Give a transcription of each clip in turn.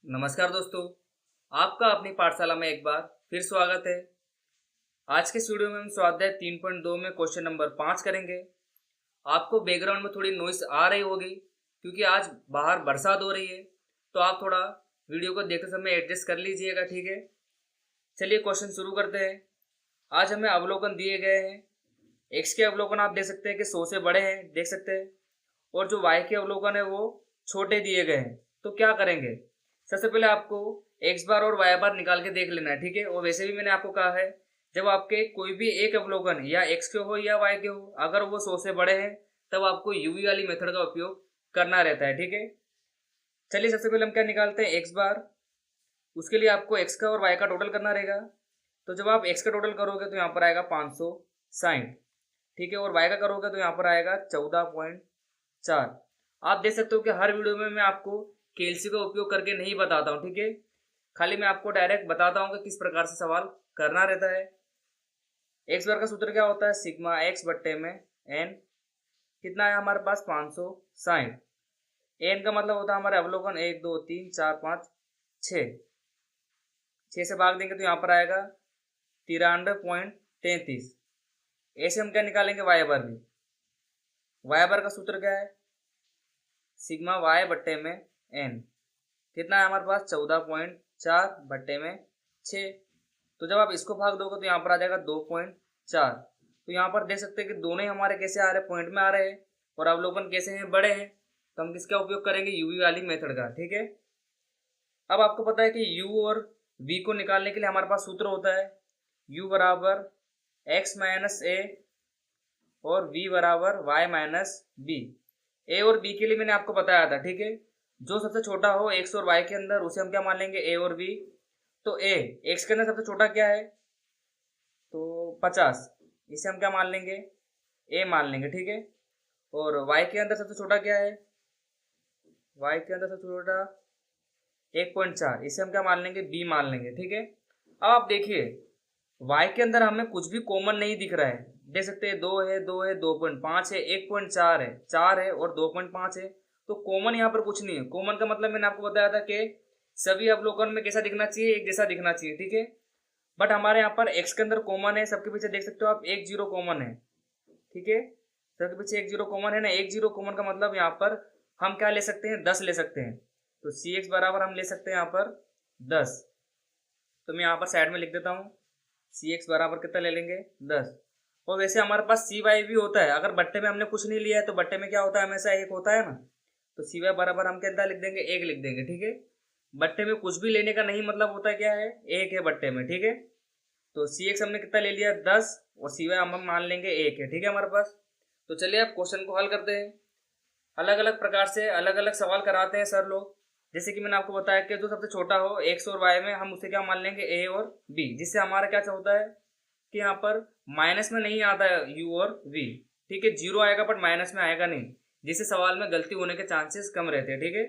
नमस्कार दोस्तों, आपका अपनी पाठशाला में एक बार फिर स्वागत है। आज के इस वीडियो में हम स्वाध्याय 3.2 में क्वेश्चन नंबर 5 करेंगे। आपको बैकग्राउंड में थोड़ी नॉइस आ रही होगी क्योंकि आज बाहर बरसात हो रही है, तो आप थोड़ा वीडियो को देखते समय एडजस्ट कर लीजिएगा, ठीक है। चलिए क्वेश्चन शुरू करते हैं। आज हमें अवलोकन दिए गए हैं। एक्स के अवलोकन आप देख सकते हैं कि 100 से बड़े हैं, देख सकते हैं, और जो वाई के अवलोकन है वो छोटे दिए गए हैं। तो क्या करेंगे, सबसे पहले आपको एक्स बार और वाई बार निकाल के देख लेना है, ठीक है। और वैसे भी मैंने आपको कहा है, जब आपके कोई भी एक अवलोकन या एक्स के हो या वाई के हो, अगर वो 100 से बड़े हैं तब आपको यूवी वाली मेथड का उपयोग करना रहता है, ठीक है। चलिए सबसे पहले हम क्या निकालते हैं, एक्स बार। उसके लिए आपको एक्स का और वाई का टोटल करना रहेगा। तो जब आप एक्स का टोटल करोगे तो यहाँ पर आएगा 560, ठीक है। और वाई का करोगे तो यहाँ पर आएगा 14.4। आप देख सकते हो कि हर वीडियो में मैं आपको केएलसी का उपयोग करके नहीं बताता हूँ, ठीक है। खाली मैं आपको डायरेक्ट बताता हूँ कि किस प्रकार से सवाल करना रहता है। एक्स बार का सूत्र क्या होता है, सिग्मा एक्स बट्टे में एन। कितना है हमारे पास, 560। एन का मतलब होता है हमारे अवलोकन 1 2 3 4 5 6। 6 से भाग देंगे तो यहाँ पर आएगा 93.33। ऐसे हम क्या निकालेंगे, वाई बार भी। वाई बार का सूत्र क्या है, सिग्मा वाई बट्टे में एन। कितना है हमारे पास, 14.4 बट्टे में 6। तो जब आप इसको भाग दोगे तो यहाँ पर आ जाएगा 2.4। तो यहाँ पर देख सकते हैं कि दोनों ही हमारे कैसे आ रहे हैं, पॉइंट में आ रहे हैं, और अवलोकन कैसे हैं, बड़े हैं। तो हम किसका उपयोग करेंगे, यूवी वाली मेथड का, ठीक है। अब आपको पता है कि यू और वी को निकालने के लिए हमारे पास सूत्र होता है, यू बराबर एक्स माइनस ए और v बराबर y माइनस बी। ए और बी के लिए मैंने आपको बताया था, ठीक है। जो सबसे छोटा हो एक्स और y के अंदर उसे हम क्या मान लेंगे, a और b। तो a एक्स के अंदर सबसे छोटा क्या है, तो 50, इसे हम क्या मान लेंगे, a मान लेंगे, ठीक है। और y के अंदर सबसे छोटा क्या है, y के अंदर सबसे छोटा 1.4, इसे हम क्या मान लेंगे, b मान लेंगे, ठीक है। अब आप देखिए, y के अंदर हमें कुछ भी कॉमन नहीं दिख रहा है। देख सकते हैं 2 है, 2 है, 2.5 है, 1.4 है, 4 है और 2.5 है। तो कॉमन यहाँ पर कुछ नहीं है। कॉमन का मतलब मैंने आपको बताया था कि सभी अवलोकन में कैसा दिखना चाहिए, एक जैसा दिखना चाहिए, ठीक है। बट हमारे यहाँ पर x के अंदर कॉमन है, सबके पीछे देख सकते हो आप 1 0 कॉमन है, ठीक है। सबके पीछे 1 0 कॉमन है ना। 1 0 कॉमन का मतलब यहाँ पर हम क्या ले सकते हैं, 10 ले सकते हैं। तो सी एक्स बराबर हम ले सकते हैं यहाँ पर 10। तो मैं यहाँ पर साइड में लिख देता हूँ, सी एक्स बराबर कितना ले लेंगे, 10। और वैसे हमारे पास सी वाई भी होता है। अगर बट्टे में हमने कुछ नहीं लिया है तो बट्टे में क्या होता है, हमेशा एक होता है ना। तो सी वाई बराबर हम कितना लिख देंगे, एक लिख देंगे, ठीक है। बट्टे में कुछ भी लेने का नहीं मतलब होता है क्या है, एक है बट्टे में, ठीक है। तो सी एक्स हमने कितना ले लिया, 10, और सी वाई हम मान लेंगे एक है, ठीक है हमारे पास। तो चलिए अब क्वेश्चन को हल करते हैं। अलग अलग प्रकार से अलग अलग सवाल कराते हैं सर लोग। जैसे कि मैंने आपको बताया कि जो सबसे छोटा हो एक्स और वाई में, हम उसे क्या मान लेंगे, ए और बी, जिससे हमारा क्या होता है कि यहाँ पर माइनस में नहीं आता है यू और वी, ठीक है। जीरो आएगा बट माइनस में आएगा नहीं, जिससे सवाल में गलती होने के चांसेस कम रहते हैं, ठीक है।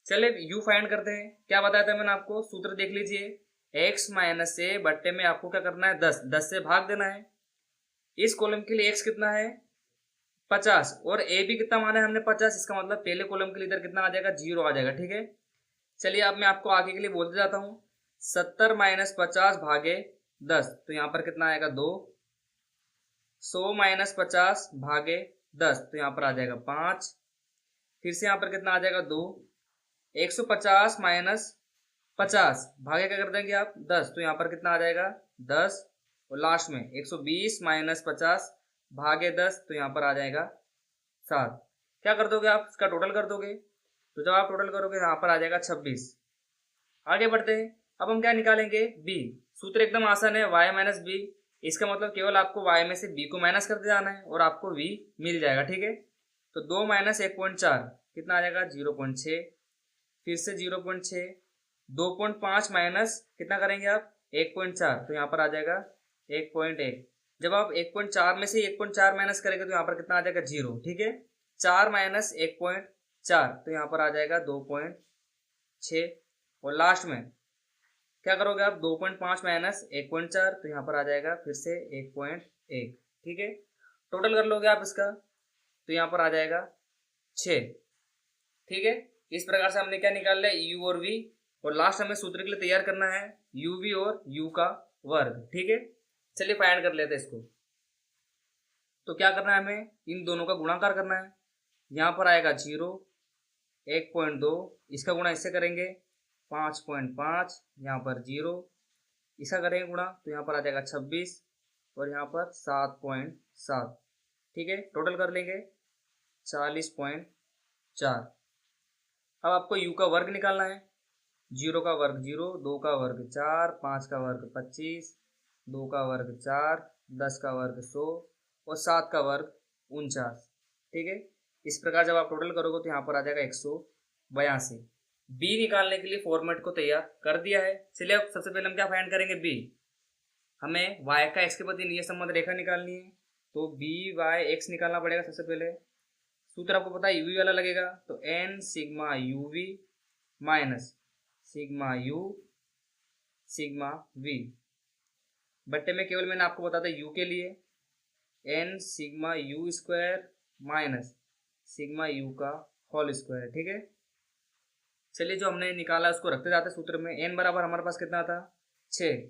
चलिए यू फाइंड करते हैं। क्या बताया था मैंने आपको, सूत्र देख लीजिए, एक्स माइनस ए बट्टे में आपको क्या करना है, 10, 10 से भाग देना है। इस कॉलम के लिए एक्स कितना है, 50, और ए भी कितना माना है हमने, 50। इसका मतलब पहले कॉलम के लिए इधर कितना आ जाएगा, 0 आ जाएगा, ठीक है। चलिए अब मैं आपको आगे के लिए बोलते जाता हूँ। 70 माइनस 50 भागे 10, तो यहाँ पर कितना आएगा, 2। 100 माइनस 50 भागे 10, तो यहाँ पर आ जाएगा 5। फिर से यहाँ पर कितना आ जाएगा, 2। 150 माइनस 50 भागे क्या कर देंगे आप, 10, तो यहाँ पर कितना आ जाएगा, 10। और लास्ट में 120 माइनस 50 भागे 10, तो यहाँ पर आ जाएगा 7। क्या कर दोगे आप, इसका टोटल कर दोगे। तो जब आप टोटल करोगे यहाँ पर आ जाएगा 26। आगे बढ़ते हैं। अब हम क्या निकालेंगे, बी। सूत्र एकदम आसान है, y माइनस बी। इसका मतलब केवल आपको y में से b को माइनस करते जाना है और आपको v मिल जाएगा, ठीक है। तो 2 माइनस 1.4 कितना आ जाएगा, 0.6। फिर से 0.6, 2.5 माइनस कितना करेंगे आप, 1.4, तो यहाँ पर आ जाएगा 1.1। जब आप 1.4 में से 1.4 माइनस करेंगे तो यहाँ पर कितना आ जाएगा, 0, ठीक है। 4 माइनस 1.4, तो यहाँ पर आ जाएगा 2.6। और लास्ट में क्या करोगे आप, 2.5 माइनस 1.4, तो यहाँ पर आ जाएगा फिर से 1.1, ठीक है। टोटल कर लोगे आप इसका तो यहाँ पर आ जाएगा 6, ठीक है। इस प्रकार से हमने क्या निकाल लिया, यू और वी। और लास्ट हमें सूत्र के लिए तैयार करना है uv और u का वर्ग। ठीक है, चलिए फाइंड कर लेते हैं इसको। तो क्या करना है, हमें इन दोनों का गुणाकार करना है। यहाँ पर आएगा 0, 1.2, इसका गुणा इससे करेंगे 5.5, यहाँ पर 0, इसका करेंगे गुणा तो यहाँ पर आ जाएगा 26 और यहाँ पर 7.7। ठीक है, टोटल कर लेंगे 40.4। अब आपको u का वर्ग निकालना है। 0 का वर्ग 0, 2 का वर्ग 4, 5 का वर्ग 25, 2 का वर्ग 4, 10 का वर्ग 100 और 7 का वर्ग 49। ठीक है, इस प्रकार जब आप टोटल करोगे तो यहाँ पर आ जाएगा 182। बी निकालने के लिए फॉर्मेट को तैयार कर दिया है। चलिए अब सबसे पहले हम क्या फाइंड करेंगे, बी। हमें y का x के प्रति नियत संबंध रेखा निकालनी है, तो बी वाई एक्स निकालना पड़ेगा। सबसे पहले सूत्र आपको पता है यूवी वाला लगेगा, तो n sigma UV minus sigma you sigma we बट्टे में केवल मैंने आपको बता दिया u के लिए n sigma you square minus sigma you का होल स्क्वायर। ठीक है, चलिए जो हमने निकाला उसको रखते जाते सूत्र में। n बराबर हमारे पास कितना था 6,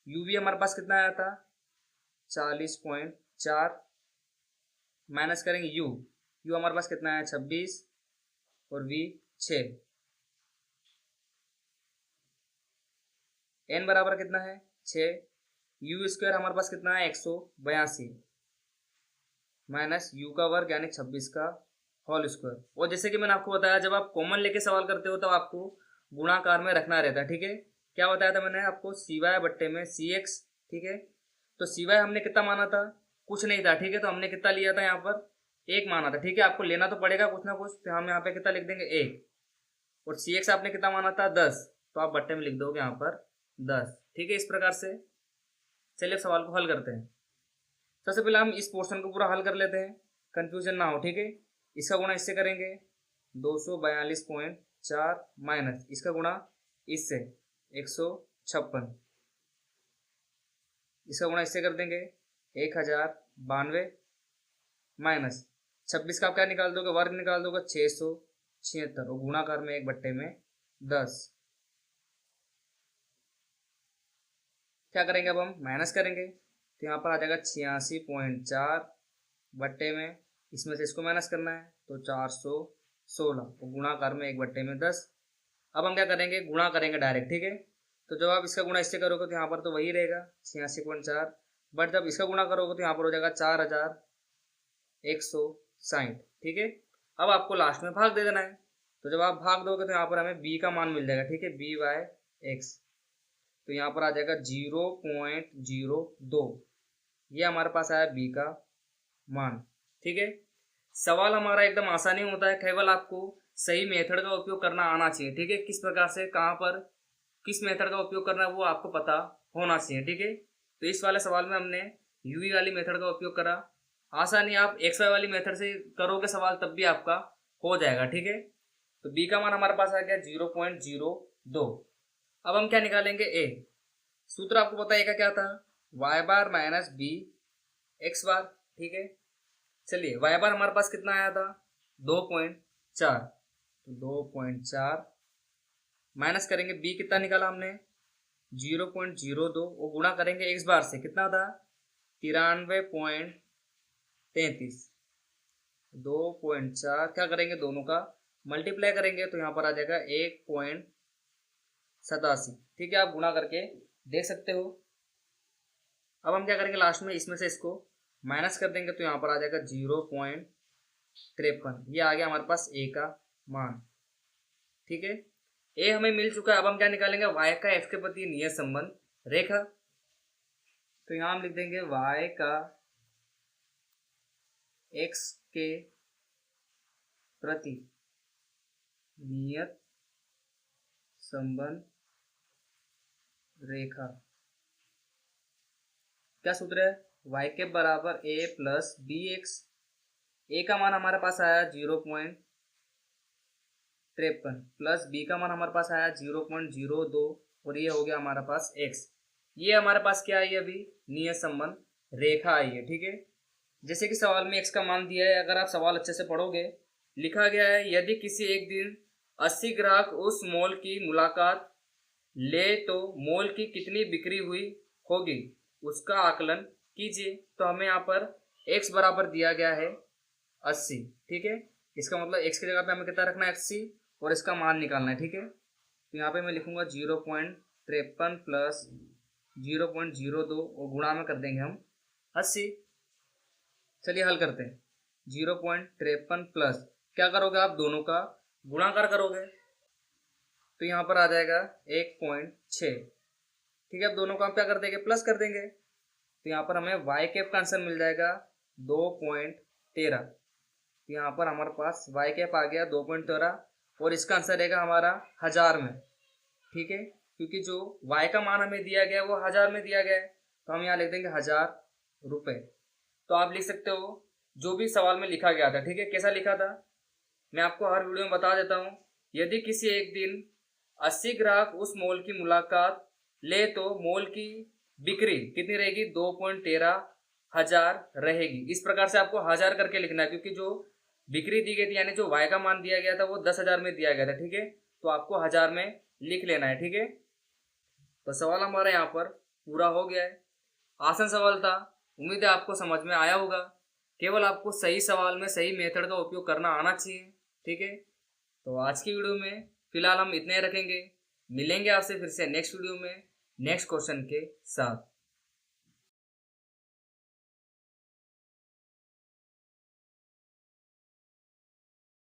यू वी हमारे पास कितना आया था 40.4, माइनस करेंगे u हमारे पास कितना है 26 और v 6। n बराबर कितना है 6, यू स्क्वायर हमारे पास कितना है 182 माइनस u का वर्ग यानी 26 का होल स्क्वायर। और जैसे कि मैंने आपको बताया जब आप कॉमन लेके सवाल करते हो तब आपको गुणाकार में रखना रहता है। ठीक है, क्या बताया था मैंने आपको, सी वाई बट्टे में सी एक्स। ठीक है, तो सी वाई हमने कितना माना था, कुछ नहीं था। ठीक है, तो हमने कितना लिया था यहाँ पर 1 माना था। ठीक है, आपको लेना तो पड़ेगा कुछ ना कुछ, तो हम यहाँ पे कितना लिख देंगे 1। और सी एक्स आपने कितना माना था 10, तो आप बट्टे में लिख दोगे यहाँ पर 10। ठीक है, इस प्रकार से चलिए सवाल को हल करते हैं। सबसे पहले हम इस पोर्शन को पूरा हल कर लेते हैं, कंफ्यूजन ना हो। ठीक है, इसका गुणा इससे करेंगे 242.4 माइनस इसका गुणा इससे 156, इसका गुणा इससे कर देंगे 1092 माइनस 26 का आप क्या निकाल दोगे, वर्ग निकाल दोगे 676 और गुणाकार में 1 बट्टे में 10। क्या करेंगे अब हम माइनस करेंगे तो यहाँ पर आ जाएगा 86.4 बट्टे में, इसमें से इसको माइनस करना है तो 416 और गुणाकार में 1 बट्टे में 10। अब हम क्या करेंगे, गुणा करेंगे डायरेक्ट। ठीक है, तो जब आप इसका गुणा इससे करोगे तो यहाँ पर तो वही रहेगा 86.4, बट जब इसका गुणा करोगे तो यहाँ पर हो जाएगा 4160। ठीक है, अब आपको लास्ट में भाग दे देना है, तो जब आप भाग दोगे तो यहाँ पर हमें b का मान मिल जाएगा। ठीक है, बी वाई एक्स, तो यहाँ पर आ जाएगा 0.02, ये हमारे पास आया b का मान। ठीक है, सवाल हमारा एकदम आसानी होता है, केवल आपको सही मेथड का उपयोग करना आना चाहिए। ठीक है, किस प्रकार से कहाँ पर किस मेथड का उपयोग करना है वो आपको पता होना चाहिए। ठीक है, तो इस वाले सवाल में हमने यूवी वाली मेथड का उपयोग करा। आसानी आप एक्स वाई वाली मेथड से करोगे सवाल तब भी आपका हो जाएगा। ठीक है, तो बी का मान हमारे पास आ गया 0.02। अब हम क्या निकालेंगे, ए। सूत्र आपको पता है का क्या था, वाई बार माइनस बी एक्स बार। ठीक है, चलिए वाई बार हमारे पास कितना आया था 2.4, तो 2.4 माइनस करेंगे बी कितना निकाला हमने 0.02 और गुणा करेंगे एक्स बार से कितना था 93.33, 2.4 क्या करेंगे दोनों का मल्टीप्लाई करेंगे तो यहाँ पर आ जाएगा 1.87। ठीक है, आप गुणा करके देख सकते हो। अब हम क्या करेंगे लास्ट में इसमें से इसको माइनस कर देंगे तो यहाँ पर आ जाएगा 0.53, ये आ गया हमारे पास ए का मान। ठीक है, ए हमें मिल चुका है। अब हम क्या निकालेंगे, y का x के प्रति नियत संबंध रेखा, तो यहाँ हम लिख देंगे y का x के प्रति नियत संबंध रेखा। क्या सूत्र है, y के बराबर a प्लस बी एक्स। ए का मान हमारे पास आया 0.53 प्लस बी का मान हमारे पास आया 0.02 और ये हो गया हमारे पास x। ये हमारे पास क्या आई अभी नियत संबंध रेखा आई है। ठीक है, जैसे कि सवाल में x का मान दिया है, अगर आप सवाल अच्छे से पढ़ोगे लिखा गया है यदि किसी एक दिन 80 ग्राहक उस मॉल की मुलाकात ले तो मॉल की कितनी बिक्री हुई होगी, उसका आकलन कीजिए। तो हमें यहाँ पर x बराबर दिया गया है 80, ठीक है। इसका मतलब x की जगह पे हमें कितना रखना है 80 और इसका मान निकालना है, ठीक है। तो यहाँ पे मैं लिखूंगा 0.53 प्लस 0.02 और गुणा में कर देंगे हम 80। चलिए हल करते हैं। 0.53 प्लस क्या करोगे आप, दोनों का गुणाकार करोगे तो यहाँ पर आ जाएगा 1.6, ठीक है। अब दोनों को हम क्या कर देंगे, प्लस कर देंगे। तो यहाँ पर हमें वाई कैप का आंसर मिल जाएगा 2.13। तो यहाँ पर हमारे पास वाई कैप आ गया 2.13 और इसका आंसर रहेगा हमारा 1000 में, ठीक है। क्योंकि जो वाई का मान हमें दिया गया है वो 1000 में दिया गया है, तो हम यहाँ लिख देंगे 1000 रुपये। तो आप लिख सकते हो जो भी सवाल में लिखा गया था, ठीक है। कैसा लिखा था मैं आपको हर वीडियो में बता देता हूँ। यदि किसी एक दिन 80 ग्राहक उस मॉल की मुलाकात ले तो मॉल की बिक्री कितनी रहेगी, 2.13 हजार रहेगी। इस प्रकार से आपको 1000 करके लिखना है, क्योंकि जो बिक्री दी गई थी यानी जो वाई का मान दिया गया था वो 10,000 में दिया गया था, ठीक है। तो आपको 1000 में लिख लेना है, ठीक है। तो सवाल हमारा यहाँ पर पूरा हो गया है। आसान सवाल था, उम्मीद है आपको समझ में आया होगा। केवल आपको सही सवाल में सही मेथड का उपयोग करना आना चाहिए, ठीक है। तो आज की वीडियो में फिलहाल हम इतने ही रखेंगे। मिलेंगे आपसे फिर से नेक्स्ट वीडियो में नेक्स्ट क्वेश्चन के साथ।